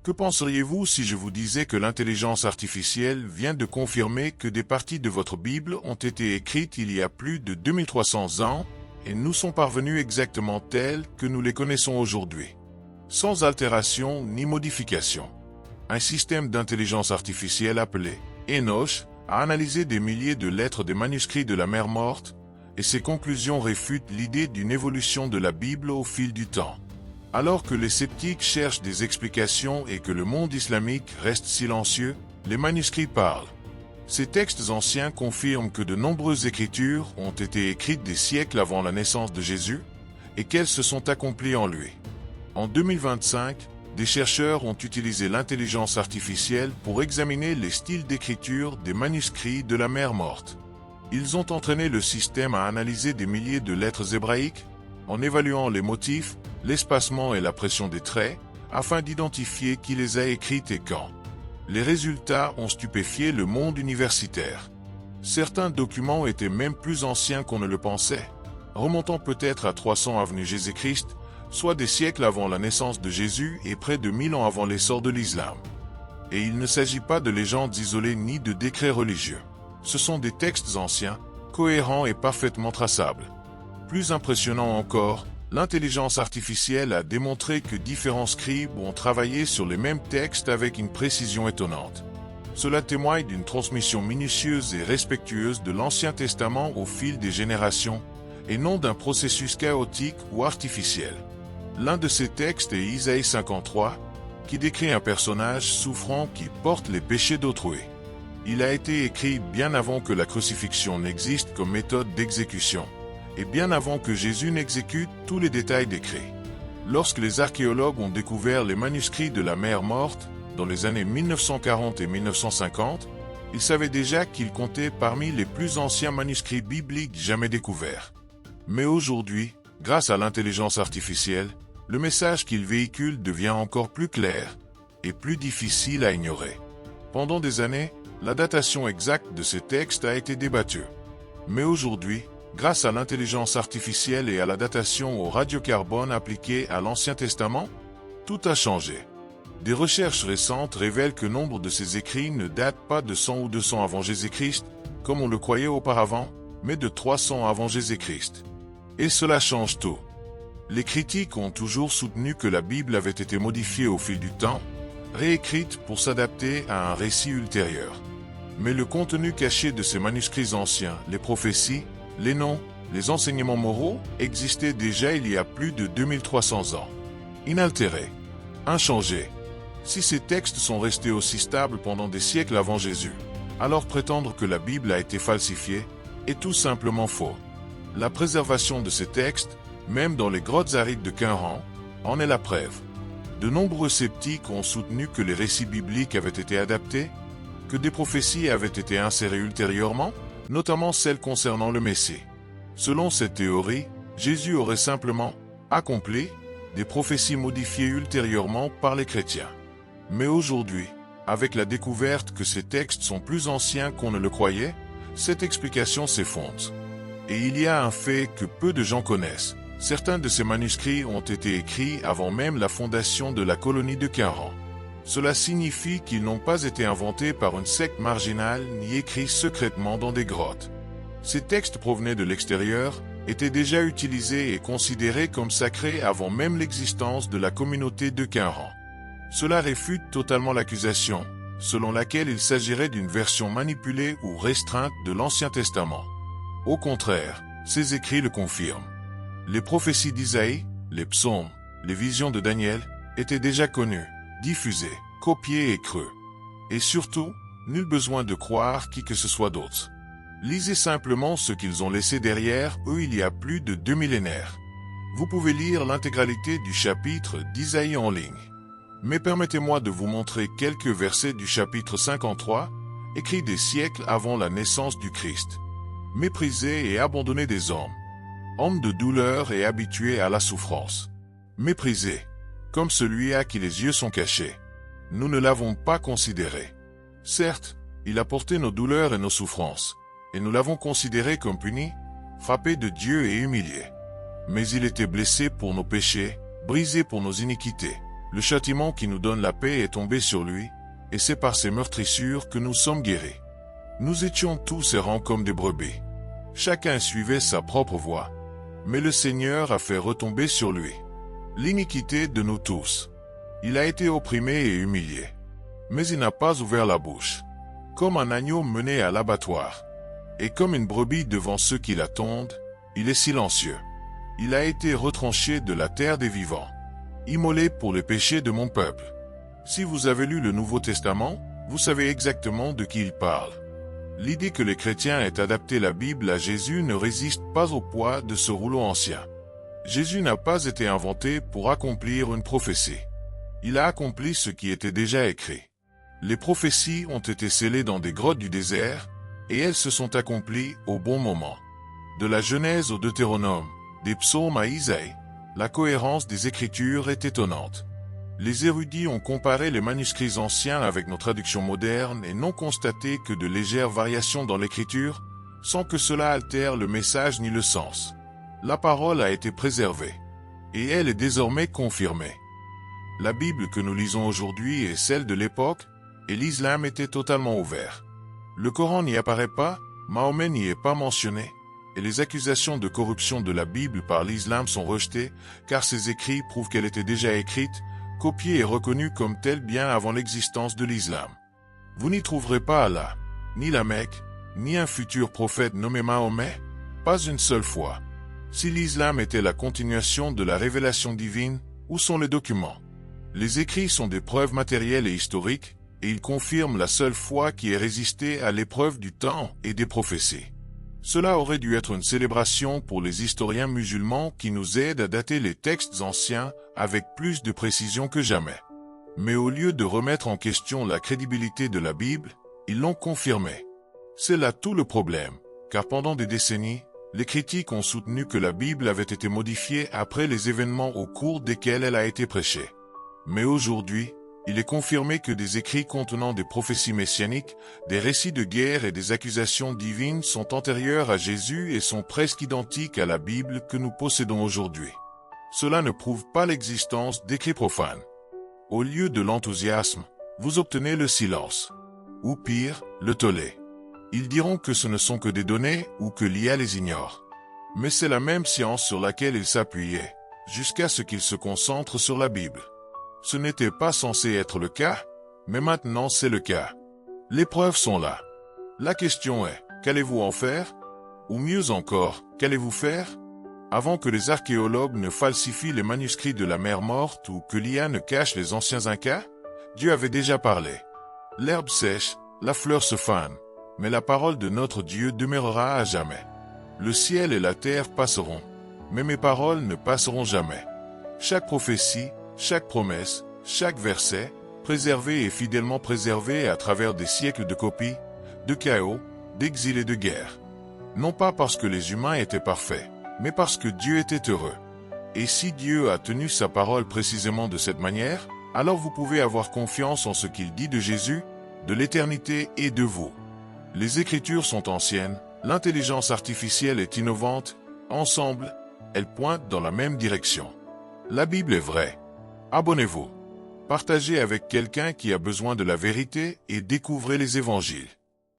Que penseriez-vous si je vous disais que l'intelligence artificielle vient de confirmer que des parties de votre Bible ont été écrites il y a plus de 2300 ans et nous sont parvenues exactement telles que nous les connaissons aujourd'hui, sans altération ni modification? Un système d'intelligence artificielle appelé Enoch a analysé des milliers de lettres des manuscrits de la mer Morte et ses conclusions réfutent l'idée d'une évolution de la Bible au fil du temps. Alors que les sceptiques cherchent des explications et que le monde islamique reste silencieux, les manuscrits parlent. Ces textes anciens confirment que de nombreuses écritures ont été écrites des siècles avant la naissance de Jésus et qu'elles se sont accomplies en lui. En 2025, des chercheurs ont utilisé l'intelligence artificielle pour examiner les styles d'écriture des manuscrits de la mer Morte. Ils ont entraîné le système à analyser des milliers de lettres hébraïques, en évaluant les motifs, l'espacement et la pression des traits, afin d'identifier qui les a écrites et quand. Les résultats ont stupéfié le monde universitaire. Certains documents étaient même plus anciens qu'on ne le pensait, remontant peut-être à 300 avenue Jésus-Christ, soit des siècles avant la naissance de Jésus et près de 1000 ans avant l'essor de l'islam. Et il ne s'agit pas de légendes isolées ni de décrets religieux. Ce sont des textes anciens, cohérents et parfaitement traçables. Plus impressionnant encore, l'intelligence artificielle a démontré que différents scribes ont travaillé sur les mêmes textes avec une précision étonnante. Cela témoigne d'une transmission minutieuse et respectueuse de l'Ancien Testament au fil des générations, et non d'un processus chaotique ou artificiel. L'un de ces textes est Isaïe 53, qui décrit un personnage souffrant qui porte les péchés d'autrui. Il a été écrit bien avant que la crucifixion n'existe comme méthode d'exécution, et bien avant que Jésus n'exécute tous les détails décrits. Lorsque les archéologues ont découvert les manuscrits de la mer Morte, dans les années 1940 et 1950, ils savaient déjà qu'ils comptaient parmi les plus anciens manuscrits bibliques jamais découverts. Mais aujourd'hui, grâce à l'intelligence artificielle, le message qu'ils véhiculent devient encore plus clair et plus difficile à ignorer. Pendant des années, la datation exacte de ces textes a été débattue. Mais aujourd'hui, grâce à l'intelligence artificielle et à la datation au radiocarbone appliquée à l'Ancien Testament, tout a changé. Des recherches récentes révèlent que nombre de ces écrits ne datent pas de 100 ou 200 avant Jésus-Christ, comme on le croyait auparavant, mais de 300 avant Jésus-Christ. Et cela change tout. Les critiques ont toujours soutenu que la Bible avait été modifiée au fil du temps, réécrite pour s'adapter à un récit ultérieur. Mais le contenu caché de ces manuscrits anciens, les prophéties, les noms, les enseignements moraux, existaient déjà il y a plus de 2300 ans. Inaltérés, inchangés. Si ces textes sont restés aussi stables pendant des siècles avant Jésus, alors prétendre que la Bible a été falsifiée est tout simplement faux. La préservation de ces textes, même dans les grottes arides de Qumran, en est la preuve. De nombreux sceptiques ont soutenu que les récits bibliques avaient été adaptés, que des prophéties avaient été insérées ultérieurement, notamment celles concernant le Messie. Selon cette théorie, Jésus aurait simplement accompli des prophéties modifiées ultérieurement par les chrétiens. Mais aujourd'hui, avec la découverte que ces textes sont plus anciens qu'on ne le croyait, cette explication s'effondre. Et il y a un fait que peu de gens connaissent. Certains de ces manuscrits ont été écrits avant même la fondation de la colonie de Qumran. Cela signifie qu'ils n'ont pas été inventés par une secte marginale ni écrits secrètement dans des grottes. Ces textes provenaient de l'extérieur, étaient déjà utilisés et considérés comme sacrés avant même l'existence de la communauté de Qumran. Cela réfute totalement l'accusation, selon laquelle il s'agirait d'une version manipulée ou restreinte de l'Ancien Testament. Au contraire, ces écrits le confirment. Les prophéties d'Isaïe, les psaumes, les visions de Daniel étaient déjà connues, diffusées, copiées et crues. Et surtout, nul besoin de croire qui que ce soit d'autre. Lisez simplement ce qu'ils ont laissé derrière eux il y a plus de 2 millénaires. Vous pouvez lire l'intégralité du chapitre d'Isaïe en ligne. Mais permettez-moi de vous montrer quelques versets du chapitre 53, écrits des siècles avant la naissance du Christ. Méprisé et abandonné des hommes. Homme de douleur et habitué à la souffrance. Méprisé, comme celui à qui les yeux sont cachés. Nous ne l'avons pas considéré. Certes, il a porté nos douleurs et nos souffrances, et nous l'avons considéré comme puni, frappé de Dieu et humilié. Mais il était blessé pour nos péchés, brisé pour nos iniquités. Le châtiment qui nous donne la paix est tombé sur lui, et c'est par ses meurtrissures que nous sommes guéris. Nous étions tous errants comme des brebis. Chacun suivait sa propre voie. Mais le Seigneur a fait retomber sur lui l'iniquité de nous tous. Il a été opprimé et humilié. Mais il n'a pas ouvert la bouche. Comme un agneau mené à l'abattoir. Et comme une brebis devant ceux qui l'attendent, il est silencieux. Il a été retranché de la terre des vivants. Immolé pour les péchés de mon peuple. Si vous avez lu le Nouveau Testament, vous savez exactement de qui il parle. L'idée que les chrétiens aient adapté la Bible à Jésus ne résiste pas au poids de ce rouleau ancien. Jésus n'a pas été inventé pour accomplir une prophétie. Il a accompli ce qui était déjà écrit. Les prophéties ont été scellées dans des grottes du désert, et elles se sont accomplies au bon moment. De la Genèse au Deutéronome, des psaumes à Isaïe, la cohérence des Écritures est étonnante. Les érudits ont comparé les manuscrits anciens avec nos traductions modernes et n'ont constaté que de légères variations dans l'écriture, sans que cela altère le message ni le sens. La parole a été préservée, et elle est désormais confirmée. La Bible que nous lisons aujourd'hui est celle de l'époque, et l'islam était totalement ouvert. Le Coran n'y apparaît pas, Mahomet n'y est pas mentionné, et les accusations de corruption de la Bible par l'islam sont rejetées, car ces écrits prouvent qu'elle était déjà écrite, copiée et reconnue comme telle bien avant l'existence de l'islam. Vous n'y trouverez pas Allah, ni la Mecque, ni un futur prophète nommé Mahomet, pas une seule fois. Si l'islam était la continuation de la révélation divine, où sont les documents? Les écrits sont des preuves matérielles et historiques, et ils confirment la seule foi qui ait résisté à l'épreuve du temps et des prophéties. Cela aurait dû être une célébration pour les historiens musulmans qui nous aident à dater les textes anciens avec plus de précision que jamais. Mais au lieu de remettre en question la crédibilité de la Bible, ils l'ont confirmée. C'est là tout le problème, car pendant des décennies, les critiques ont soutenu que la Bible avait été modifiée après les événements au cours desquels elle a été prêchée. Mais aujourd'hui, il est confirmé que des écrits contenant des prophéties messianiques, des récits de guerre et des accusations divines sont antérieurs à Jésus et sont presque identiques à la Bible que nous possédons aujourd'hui. Cela ne prouve pas l'existence d'écrits profanes. Au lieu de l'enthousiasme, vous obtenez le silence. Ou pire, le tollé. Ils diront que ce ne sont que des données ou que l'IA les ignore. Mais c'est la même science sur laquelle ils s'appuyaient, jusqu'à ce qu'ils se concentrent sur la Bible. Ce n'était pas censé être le cas, mais maintenant c'est le cas. Les preuves sont là. La question est, qu'allez-vous en faire? Ou mieux encore, qu'allez-vous faire? Avant que les archéologues ne falsifient les manuscrits de la mer morte ou que l'IA ne cache les anciens Incas, Dieu avait déjà parlé. L'herbe sèche, la fleur se fane, mais la parole de notre Dieu demeurera à jamais. Le ciel et la terre passeront, mais mes paroles ne passeront jamais. Chaque prophétie, chaque promesse, chaque verset, préservé et fidèlement préservé à travers des siècles de copies, de chaos, d'exil et de guerre. Non pas parce que les humains étaient parfaits, mais parce que Dieu était heureux. Et si Dieu a tenu sa parole précisément de cette manière, alors vous pouvez avoir confiance en ce qu'il dit de Jésus, de l'éternité et de vous. Les Écritures sont anciennes, l'intelligence artificielle est innovante, ensemble, elles pointent dans la même direction. La Bible est vraie. Abonnez-vous. Partagez avec quelqu'un qui a besoin de la vérité et découvrez les évangiles.